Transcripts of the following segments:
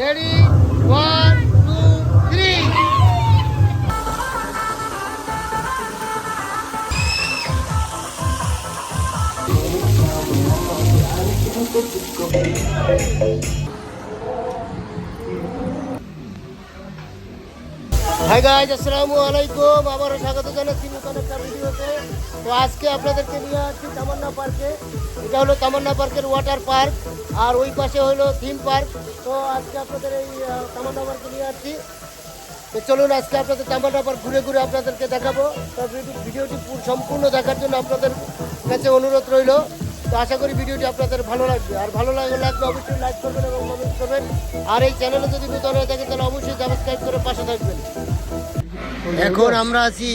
Ready, 1 2 3। Hi guys, আসসালামু আলাইকুম। আবারও স্বাগত জানাচ্ছি নতুন একটা ভিডিওতে। তো আজকে আপনাদেরকে নিয়ে আসছি তামান্না পার্কে। এটা হলো তামান্না পার্কের ওয়াটার পার্ক, আর ওই পাশে হলো থিম পার্ক। তো আজকে আপনাদের এই তামান্না পার্কে নিয়ে আসছি। তো চলুন আজকে আপনাদের তামান্না পার্ক ঘুরে ঘুরে আপনাদেরকে দেখাবো। তো ভিডিওটি সম্পূর্ণ দেখার জন্য আপনাদের কাছে অনুরোধ রইল। তো আশা করি ভিডিওটি আপনাদের ভালো লাগবে, আর ভালো লাগলে অবশ্যই লাইক করবেন এবং কমেন্ট করবেন। আর এই চ্যানেলে যদি নতুন হয়ে থাকেন তাহলে অবশ্যই সাবস্ক্রাইব করে পাশে থাকবেন। এখন আমরা আছি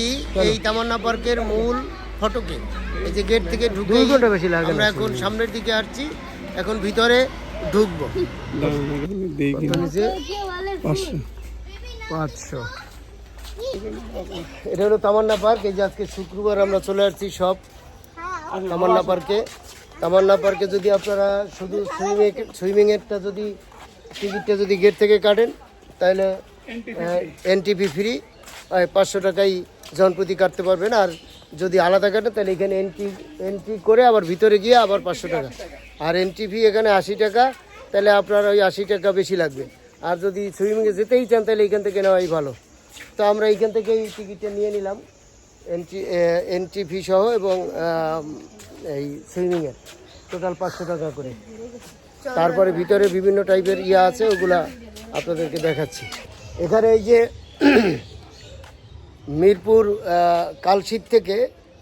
এই তামান্না পার্কের মূল ফটকে। এই যে গেট থেকে ঢুকে আমরা এখন সামনের দিকে আসছি, এখন ভিতরে ঢুকবো। 500। এটা হলো তামান্না পার্ক। এই যে আজকে শুক্রবার আমরা চলে আসছি সব তামান্না পার্কে। তামান্না পার্কে যদি আপনারা শুধু সুইমিংয়েরটা যদি টিকিটটা যদি গেট থেকে কাটেন তাহলে এনটিপি ফ্রি, 500 টাকাই জনপ্রতি কাটতে পারবেন। আর যদি আলাদা কাটেন তাহলে এখানে এন্ট্রি করে আবার ভিতরে গিয়ে আবার 500 টাকা। আর এন্ট্রি ফি এখানে 80 টাকা, তাহলে আপনার ওই 80 টাকা বেশি লাগবে। আর যদি সুইমিংয়ে যেতেই চান তাহলে এইখান থেকে নেওয়াই ভালো। তো আমরা এইখান থেকে এই টিকিটটা নিয়ে নিলাম, এন্ট্রি ফি সহ এবং এই সুইমিংয়ের টোটাল 500 টাকা করে। তারপরে ভিতরে বিভিন্ন টাইপের আছে, ওগুলা আপনাদেরকে দেখাচ্ছি। এখানে এই যে মিরপুর কালশিট থেকে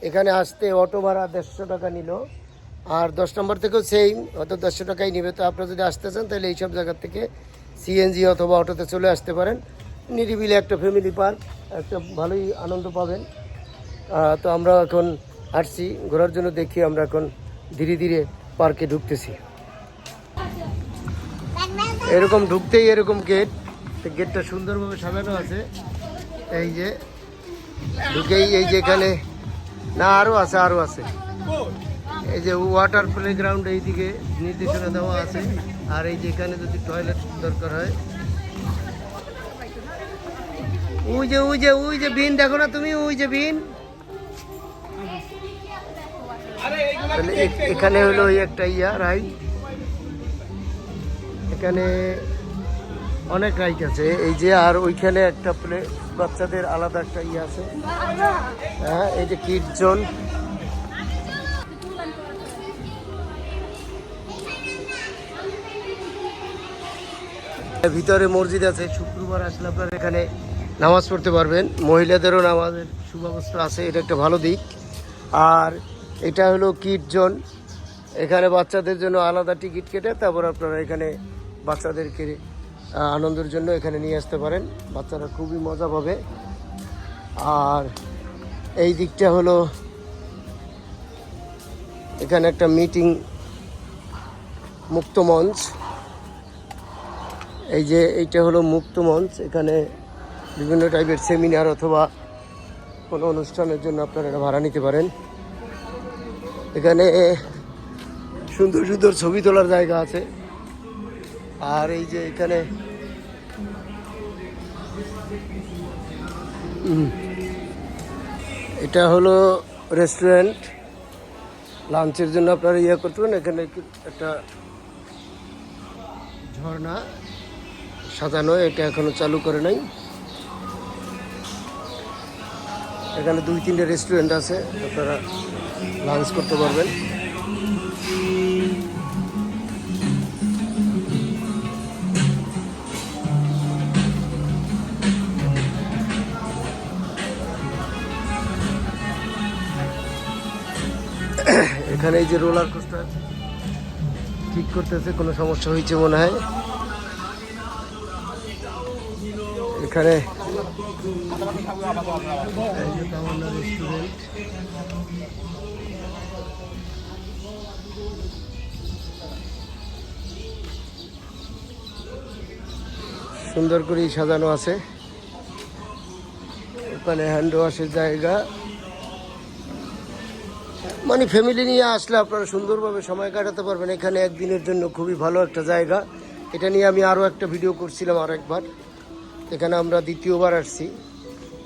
এখানে আসতে অটো ভাড়া 150 টাকা নিল, আর 10 নম্বর থেকেও সেম হয়তো 150 টাকাই নেবে। তো আপনারা যদি আসতে চান তাহলে এইসব জায়গার থেকে সিএনজি অথবা অটোতে চলে আসতে পারেন। নিরিবিলি একটা ফ্যামিলি পার্ক, একটা ভালোই আনন্দ পাবেন। তো আমরা এখন আসছি ঘোরার জন্য, দেখি আমরা এখন ধীরে ধীরে পার্কে ঢুকতেছি। এরকম ঢুকতেই এরকম গেটটা সুন্দরভাবে সাজানো আছে। এই যে ঢুকেই এই যে এখানে না আরও আছে এই যে ওয়াটার প্লেগ্রাউন্ড এইদিকে নির্দেশনা দেওয়া আছে। আর এই যে এখানে যদি টয়লেট দরকার হয়, ওই যে বিন দেখো না তুমি, ওই যে বিন। এখানে হলো ওই একটা রাইড, এখানে অনেক রাইড আছে এই যে। আর ওইখানে একটা বাচ্চাদের আলাদা একটা আছে, হ্যাঁ এই যে কিডস জোন। ভিতরে মসজিদ আছে, শুক্রবার আসলে আপনারা এখানে নামাজ পড়তে পারবেন। মহিলাদেরও নামাজের সুব্যবস্থা আছে, এটা একটা ভালো দিক। আর এটা হলো কিডস জোন, এখানে বাচ্চাদের জন্য আলাদা টিকিট কেটে তারপর আপনারা এখানে বাচ্চাদেরকে আনন্দের জন্য এখানে নিয়ে আসতে পারেন, বাচ্চারা খুবই মজা পাবে। আর এই দিকটা হলো এখানে একটা মিটিং মুক্ত মঞ্চ। এই যে এইটা হলো মুক্ত মঞ্চ, এখানে বিভিন্ন টাইপের সেমিনার অথবা কোনো অনুষ্ঠানের জন্য আপনারা এটা ভাড়া নিতে পারেন। এখানে সুন্দর সুন্দর ছবি তোলার জায়গা আছে। আর এই যে এখানে এটা হলো রেস্টুরেন্ট, লাঞ্চের জন্য আপনারা করতে পারেন। এখানে একটা ঝর্ণা সাজানো, এটা এখনো চালু করে নাই। এখানে 2-3টে রেস্টুরেন্ট আছে, আপনারা লাঞ্চ করতে পারবেন। এখানে এই যে রোলার কোস্টার ঠিক করতেছে, কোনো সমস্যা হয়েছে মনে হয়। এখানে রেস্টুরেন্ট, সুন্দর করে সাজানো আছে। ওখানে হ্যান্ড ওয়াশের জায়গা, মানে ফ্যামিলি নিয়ে আসলে আপনারা সুন্দরভাবে সময় কাটাতে পারবেন। এখানে একদিনের জন্য খুবই ভালো একটা জায়গা। এটা নিয়ে আমি আরও একটা ভিডিও করছিলাম আরও একবার। এখানে আমরা দ্বিতীয়বার আসছি,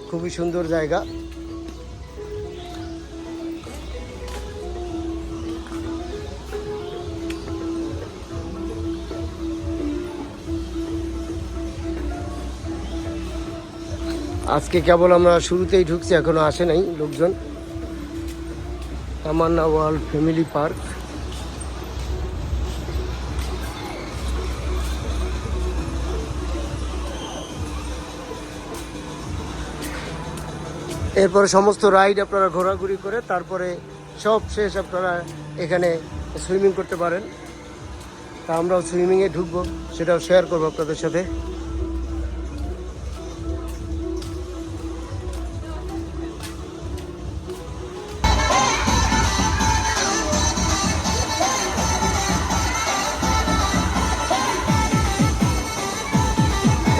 খুবই সুন্দর জায়গা। আজকে কেবল আমরা শুরুতেই ঢুকছি, এখনো আসে নাই লোকজন। তামান্না ওয়ার্ল্ড ফ্যামিলি পার্ক। এরপরে সমস্ত রাইড আপনারা ঘোরাঘুরি করে তারপরে সব শেষ আপনারা এখানে সুইমিং করতে পারেন। তা আমরাও সুইমিংয়ে ঢুকবো, সেটাও শেয়ার করবো আপনাদের সাথে।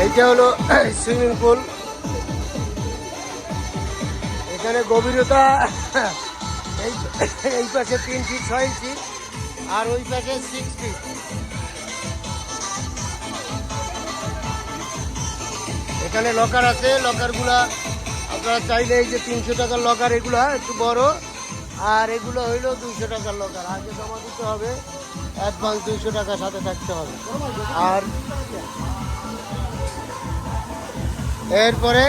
এইটা হলো সুইমিং পুল। এখানে গভীরতা এই পাশে 3 ফিট 6 ইঞ্চি আর ওই পাশে 6 ফিট। এখানে লকার আছে, লকারগুলা আপনারা চাইলে এই যে 300 টাকার লকার, এগুলো একটু বড়, আর এগুলো হইলো 200 টাকার লকার। আগে জমা দিতে হবে, অ্যাডভান্স 200 টাকা সাথে থাকতে হবে। আর এরপরে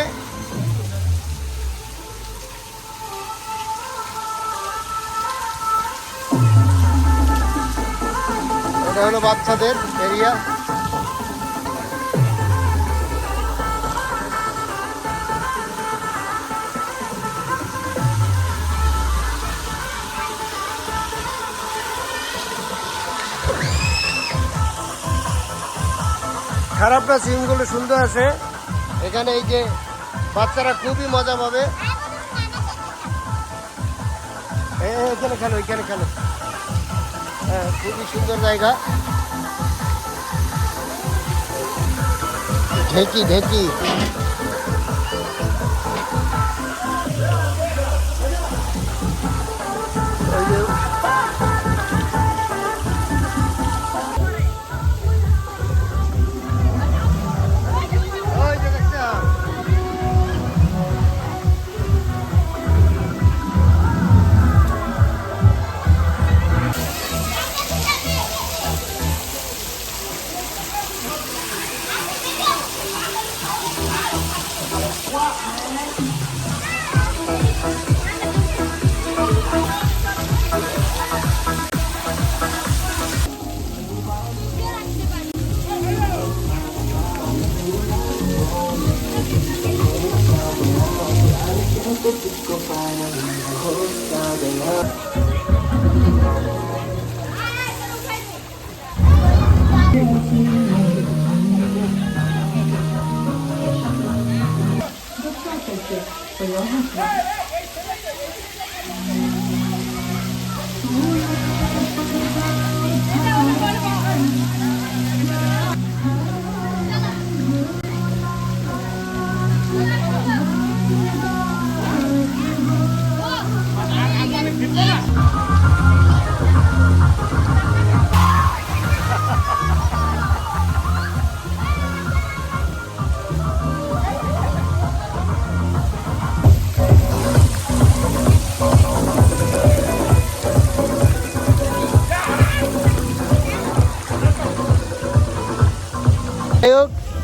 এটা হলো বাচ্চাদের এরিয়া। খারাপ না, সিমগুলো সুন্দর আছে। এখানে এই যে বাচ্চারা খুবই মজা পাবে। এখানে খেলো, এখানে খেলো। হ্যাঁ, খুবই সুন্দর জায়গা। ঢেকি ঢেকি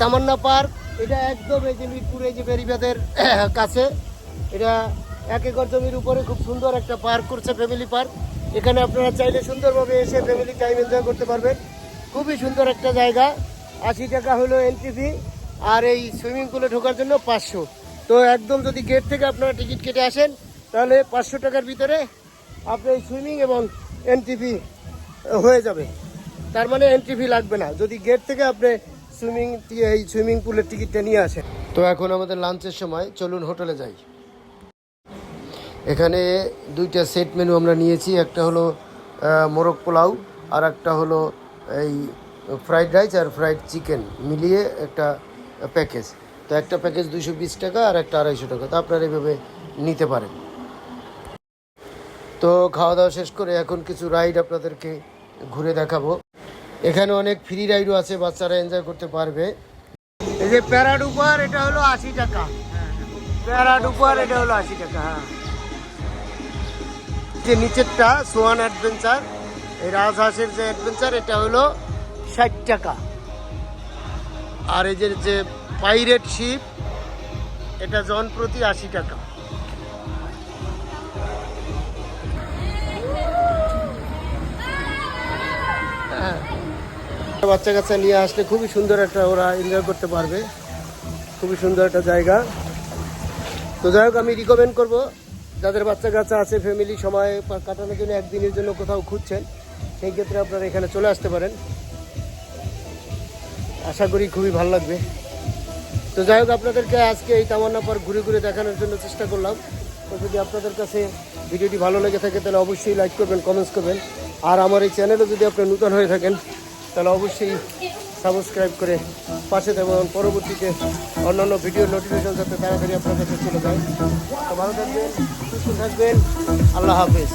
তামান্না পার্ক। এটা একদম এই যে মিরপুর এই যে বেরিবাদের কাছে। এটা 1 একর জমির উপরে খুব সুন্দর একটা পার্ক করছে, ফ্যামিলি পার্ক। এখানে আপনারা চাইলে সুন্দরভাবে এসে ফ্যামিলি টাইম এনজয় করতে পারবেন। খুবই সুন্দর একটা জায়গা। 80 টাকা হলো এন্ট্রি ফি, আর এই সুইমিং পুলে ঢোকার জন্য 500। তো একদম যদি গেট থেকে আপনারা টিকিট কেটে আসেন তাহলে 500 টাকার ভিতরে আপনি সুইমিং এবং এন্ট্রি ফি হয়ে যাবে। তার মানে এন্ট্রি ফি লাগবে না যদি গেট থেকে আপনি এই সুইমিং পুলের টিকিটটা নিয়ে আসেন। তো এখন আমাদের লাঞ্চের সময়, চলুন হোটেলে যাই। এখানে 2টা সেট মেনু আমরা নিয়েছি। একটা হলো মোরগ পোলাও, আর একটা হলো এই ফ্রাইড রাইস আর ফ্রাইড চিকেন মিলিয়ে একটা প্যাকেজ। তো একটা প্যাকেজ 220 টাকা আর একটা 250 টাকা। তো আপনারা এইভাবে নিতে পারেন। তো খাওয়া দাওয়া শেষ করে এখন কিছু রাইড আপনাদেরকে ঘুরে দেখাবো। এখানে অনেক ফ্রি রাইডও আছে, বাচ্চারা এনজয় করতে পারবে। এই যে প্যারাডুপার, এটা হলো 80 টাকা। প্যারাডুপার এটা হলো 80 টাকা। হ্যাঁ, যে নিচেরটা সোয়ান অ্যাডভেঞ্চার, এই রাজহাঁসের যে অ্যাডভেঞ্চার, এটা হলো 60 টাকা। আর এই যে পাইরেট শিপ, এটা জন প্রতি 80 টাকা। হ্যাঁ, বাচ্চা কাচ্চা নিয়ে আসলে খুবই সুন্দর একটা, ওরা এনজয় করতে পারবে, খুবই সুন্দর একটা জায়গা। তো যাই হোক, আমি রিকমেন্ড করবো যাদের বাচ্চা কাচ্চা আছে, ফ্যামিলি সময় কাটানোর জন্য একদিনের জন্য কোথাও খুঁজছেন, সেই ক্ষেত্রে আপনারা এখানে চলে আসতে পারেন। আশা করি খুবই ভালো লাগবে। তো যাই হোক, আপনাদেরকে আজকে এই তামান্না পার্ক ঘুরে ঘুরে দেখানোর জন্য চেষ্টা করলাম। তো যদি আপনাদের কাছে ভিডিওটি ভালো লেগে থাকে তাহলে অবশ্যই লাইক করবেন, কমেন্টস করবেন। আর আমার এই চ্যানেলে যদি আপনি নতুন হয়ে থাকেন তাহলে অবশ্যই সাবস্ক্রাইব করে পাশে দেবেন, পরবর্তীতে অন্যান্য ভিডিও নোটিফিকেশন যাতে তাড়াতাড়ি আপনার কাছে চলে যায়। তো ভালো থাকবেন, সুস্থ থাকবেন, আল্লাহ হাফেজ।